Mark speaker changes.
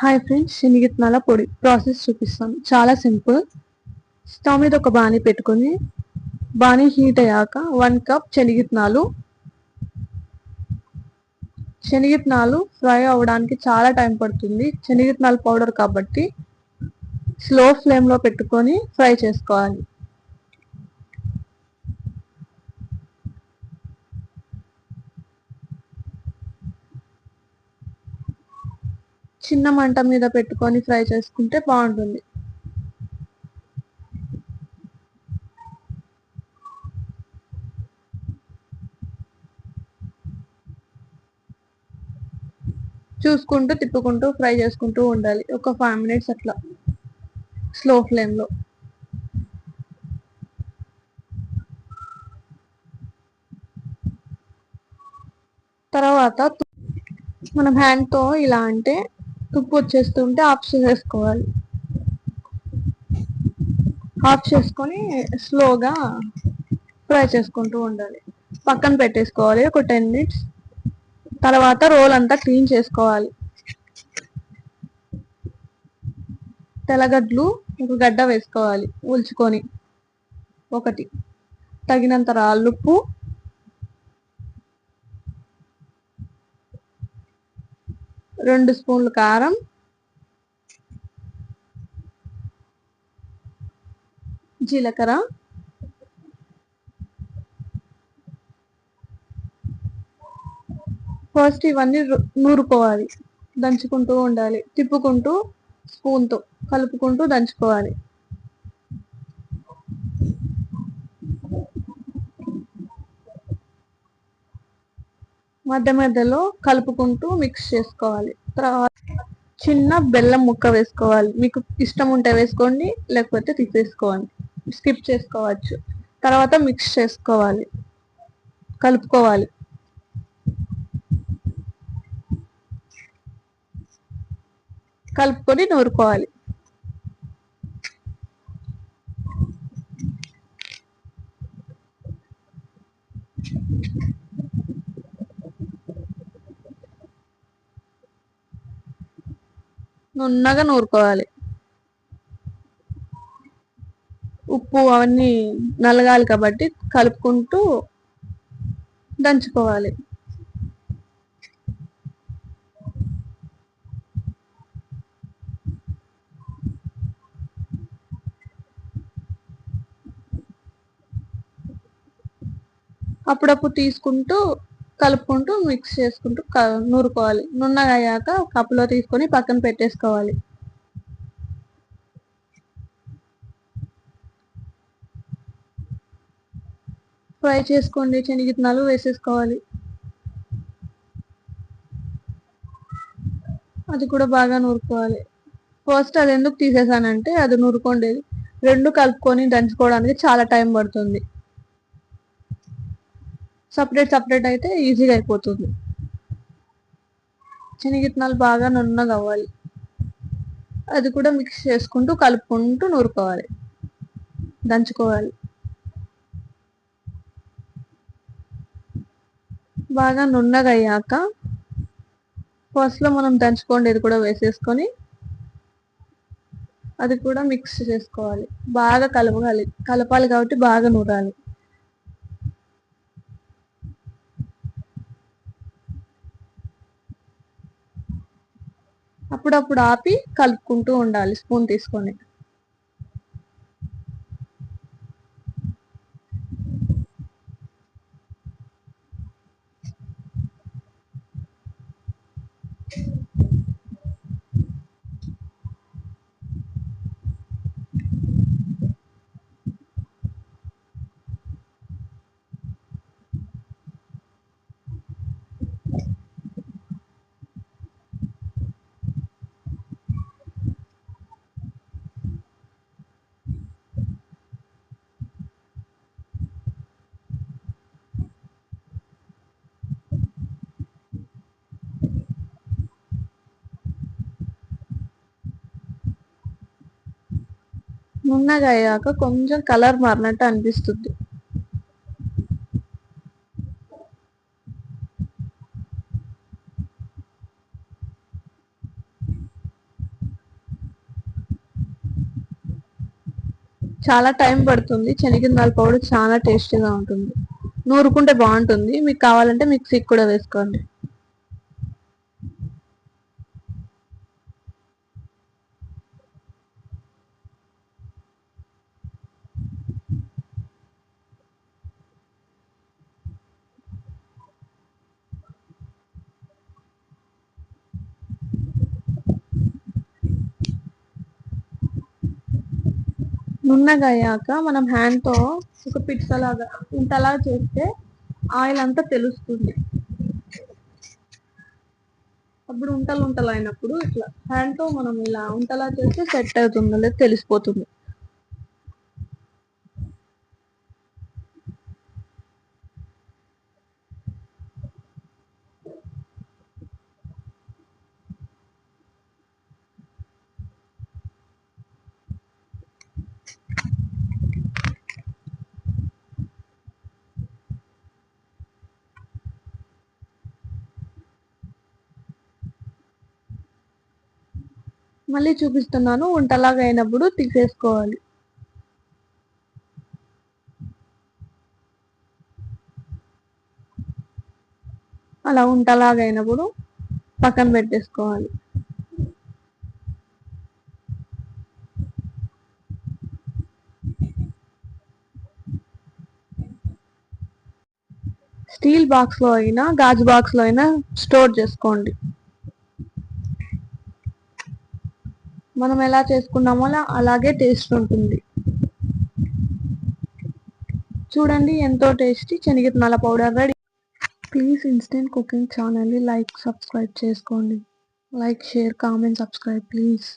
Speaker 1: Hi friends, శనగిత్తనాల పొడి process చూపిస్తాను. చాలా సింపుల్. స్టవ్ మీద ఒక బాణీ పెట్టుకొని బాణీ హీట్ అయ్యాక 1 కప్ శనగిత్తనాలు ఫ్రై అవ్వడానికి చాలా టైం పడుతుంది. శనగిత్తనాల పౌడర్ కాబట్టి స్లో ఫ్లేమ్లో పెట్టుకొని ఫ్రై చేసుకోవాలి. చిన్న మంట మీద పెట్టుకొని ఫ్రై చేసుకుంటే బాగుంటుంది. చూసుకుంటూ తిప్పుకుంటూ ఫ్రై చేసుకుంటూ ఉండాలి. ఒక 5 minutes అట్లా స్లో ఫ్లేమ్లో. తర్వాత మనం హ్యాండ్తో ఇలా అంటే తుప్పు వచ్చేస్తుంటే ఆఫ్ చేసేసుకోవాలి. ఆఫ్ చేసుకొని స్లోగా ఫ్రై చేసుకుంటూ ఉండాలి. పక్కన పెట్టేసుకోవాలి ఒక 10 minutes. తర్వాత రోల్ అంతా క్లీన్ చేసుకోవాలి. తెల్లగడ్డలు ఒక గడ్డ వేసుకోవాలి ఉల్చుకొని, ఒకటి తగినంత రాళ్ళుప్పు, 2 స్పూన్లు కారం, జీలకర్ర, ఫస్ట్ ఇవన్నీ నూరుకోవాలి. దంచుకుంటూ ఉండాలి, తిప్పుకుంటూ స్పూన్తో కలుపుకుంటూ దంచుకోవాలి. మధ్య మధ్యలో కలుపుకుంటూ మిక్స్ చేసుకోవాలి. తర్వాత చిన్న బెల్లం ముక్క వేసుకోవాలి. మీకు ఇష్టం ఉంటే వేసుకోండి, లేకపోతే తీసేసుకోవాలి, స్కిప్ చేసుకోవచ్చు. తర్వాత మిక్స్ చేసుకోవాలి, కలుపుకోవాలి. కలుపుకొని నూరుకోవాలి. నున్నగా నూరుకోవాలి. ఉప్పు అవన్నీ నలగాలి కాబట్టి కలుపుకుంటూ దంచుకోవాలి. అప్పుడప్పుడు తీసుకుంటూ కలుపుకుంటూ మిక్స్ చేసుకుంటూ నూరుకోవాలి. నున్నగా అయ్యాక కప్పులో తీసుకొని పక్కన పెట్టేసుకోవాలి. ఫ్రై చేసుకోండి, శనగిత్తనాలు వేసేసుకోవాలి. అది కూడా బాగా నూరుకోవాలి. ఫస్ట్ అది ఎందుకు తీసేసానంటే అది నూరుకోండేది, రెండు కలుపుకొని దంచుకోవడానికి చాలా టైం పడుతుంది. సపరేట్ సపరేట్ అయితే ఈజీగా అయిపోతుంది. శనగిత్తనాలు బాగా నున్నగా అవ్వాలి. అది కూడా మిక్స్ చేసుకుంటూ కలుపుకుంటూ నూరుకోవాలి, దంచుకోవాలి. బాగా నున్నగా అయ్యాక ఫస్ట్లో మనం దంచుకోండేది కూడా వేసేసుకొని అది కూడా మిక్స్ చేసుకోవాలి. బాగా కలపాలి కాబట్టి బాగా నూరాలి. అప్పుడప్పుడు ఆపి కలుపుకుంటూ ఉండాలి స్పూన్ తీసుకొని. నున్నగా అయ్యాక కొంచెం కలర్ మారినట్టు అనిపిస్తుంది. చాలా టైం పడుతుంది. శనగిత్తనాల పౌడర్ చాలా టేస్టీగా ఉంటుంది. నూరుకుంటే బాగుంటుంది. మీకు కావాలంటే మిక్సీకి కూడా వేసుకోండి. నున్నగా అయ్యాక మనం హ్యాండ్తో ఒక పిచ్చలాగా ఇంతలా చేస్తే ఆయిల్ అంతా తెలుస్తుంది. అప్పుడు ఉంటలు ఉంటలు అయినప్పుడు ఇట్లా హ్యాండ్తో మనం ఇలా ఉంటలా చేస్తే సెట్ అవుతుందో లేదు తెలిసిపోతుంది. మళ్ళీ చూపిస్తున్నాను. ఉంటలాగా అయినప్పుడు తీసేసుకోవాలి. అలా ఉంటలాగా అయినప్పుడు పక్కన పెట్టేసుకోవాలి. స్టీల్ బాక్స్లో అయినా గాజు బాక్స్లో అయినా స్టోర్ చేసుకోండి. మనం ఎలా చేసుకున్నామో అలాగే టేస్ట్ ఉంటుంది. చూడండి ఎంతో టేస్టీ శనగిత్తనాల powder ready. Please instant cooking ఛానల్ని లైక్ సబ్స్క్రైబ్ చేసుకోండి. Like share comment subscribe please.